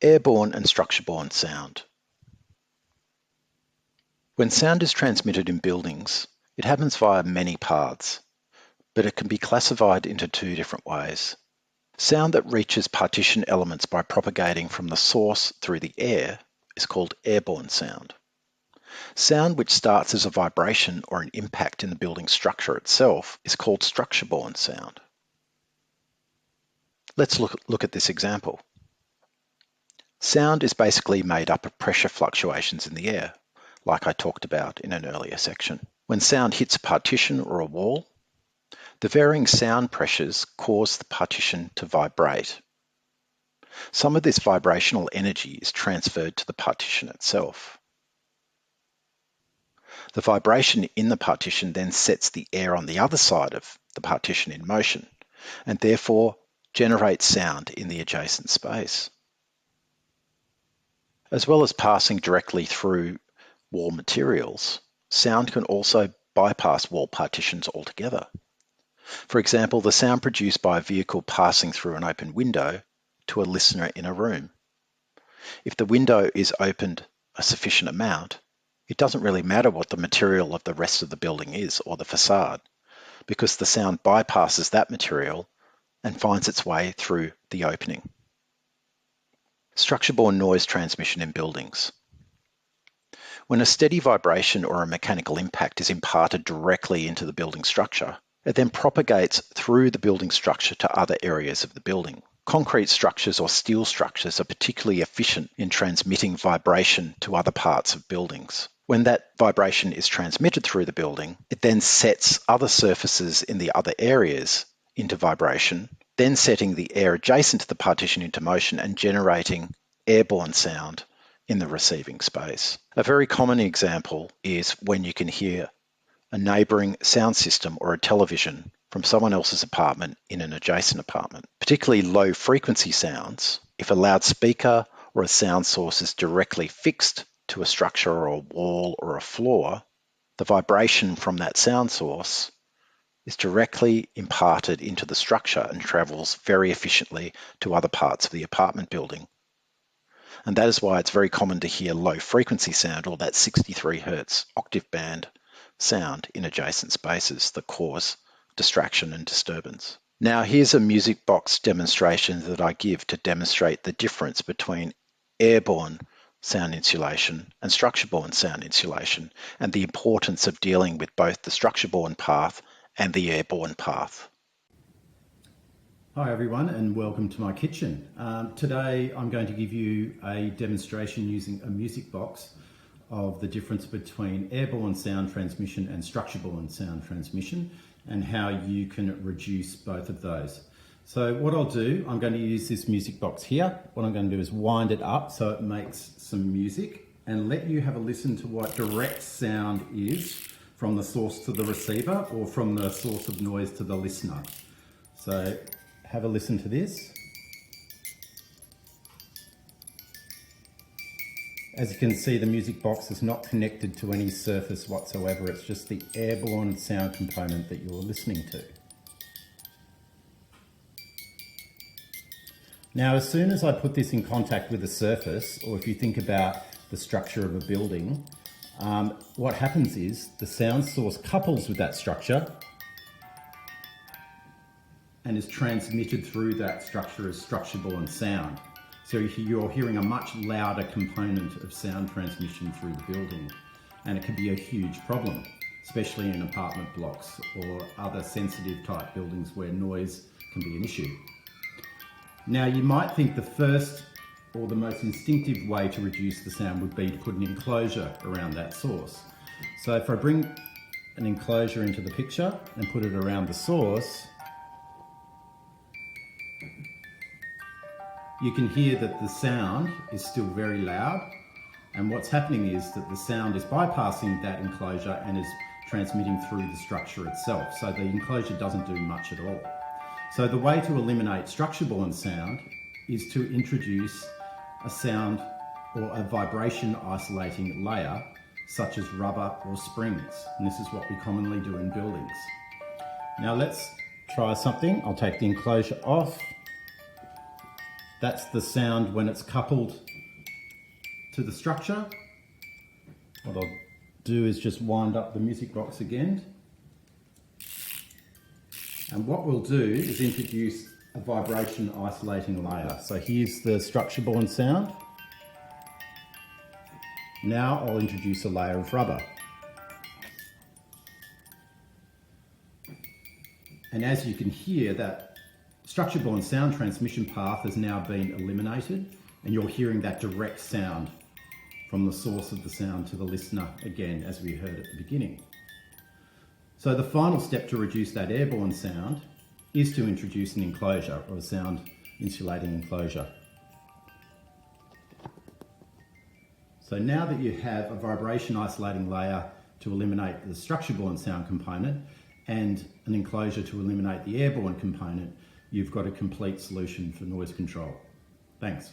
Airborne and structureborne sound. When sound is transmitted in buildings, it happens via many paths, but it can be classified into two different ways. Sound that reaches partition elements by propagating from the source through the air is called airborne sound. Sound which starts as a vibration or an impact in the building structure itself is called structureborne sound. Let's look at this example. Sound is basically made up of pressure fluctuations in the air, like I talked about in an earlier section. When sound hits a partition or a wall, the varying sound pressures cause the partition to vibrate. Some of this vibrational energy is transferred to the partition itself. The vibration in the partition then sets the air on the other side of the partition in motion, and therefore generates sound in the adjacent space. As well as passing directly through wall materials, sound can also bypass wall partitions altogether. For example, the sound produced by a vehicle passing through an open window to a listener in a room. If the window is opened a sufficient amount, it doesn't really matter what the material of the rest of the building is or the facade, because the sound bypasses that material and finds its way through the opening. Structureborne noise transmission in buildings. When a steady vibration or a mechanical impact is imparted directly into the building structure, it then propagates through the building structure to other areas of the building. Concrete structures or steel structures are particularly efficient in transmitting vibration to other parts of buildings. When that vibration is transmitted through the building, it then sets other surfaces in the other areas into vibration, then setting the air adjacent to the partition into motion and generating airborne sound in the receiving space. A very common example is when you can hear a neighbouring sound system or a television from someone else's apartment in an adjacent apartment. Particularly low frequency sounds, if a loudspeaker or a sound source is directly fixed to a structure or a wall or a floor, the vibration from that sound source is directly imparted into the structure and travels very efficiently to other parts of the apartment building. And that is why it's very common to hear low frequency sound, or that 63 Hz octave band sound in adjacent spaces that cause distraction and disturbance. Now here's a music box demonstration that I give to demonstrate the difference between airborne sound insulation and structureborne sound insulation, and the importance of dealing with both the structureborne path and the airborne path. Hi everyone, and welcome to my kitchen. Today I'm going to give you a demonstration using a music box of the difference between airborne sound transmission and structureborne sound transmission, and how you can reduce both of those. So what I'll do, I'm going to use this music box here. What I'm going to do is wind it up so it makes some music, and let you have a listen to what direct sound is from the source to the receiver, or from the source of noise to the listener. So have a listen to this. As you can see, the music box is not connected to any surface whatsoever. It's just the airborne sound component that you're listening to. Now, as soon as I put this in contact with a surface, or if you think about the structure of a building, what happens is the sound source couples with that structure and is transmitted through that structure as structureborne sound. So you're hearing a much louder component of sound transmission through the building, and it can be a huge problem, especially in apartment blocks or other sensitive type buildings where noise can be an issue. Now, you might think the first or the most instinctive way to reduce the sound would be to put an enclosure around that source. So if I bring an enclosure into the picture and put it around the source, you can hear that the sound is still very loud, and what's happening is that the sound is bypassing that enclosure and is transmitting through the structure itself. So the enclosure doesn't do much at all. So the way to eliminate structureborne sound is to introduce a sound or a vibration isolating layer, such as rubber or springs. And this is what we commonly do in buildings. Now let's try something. I'll take the enclosure off. That's the sound when it's coupled to the structure. What I'll do is just wind up the music box again. And what we'll do is introduce a vibration isolating layer. So here's the structureborne sound. Now I'll introduce a layer of rubber. And as you can hear, that structureborne sound transmission path has now been eliminated, and you're hearing that direct sound from the source of the sound to the listener again, as we heard at the beginning. So the final step to reduce that airborne sound is to introduce an enclosure, or a sound insulating enclosure. So now that you have a vibration isolating layer to eliminate the structureborne sound component and an enclosure to eliminate the airborne component, you've got a complete solution for noise control. Thanks.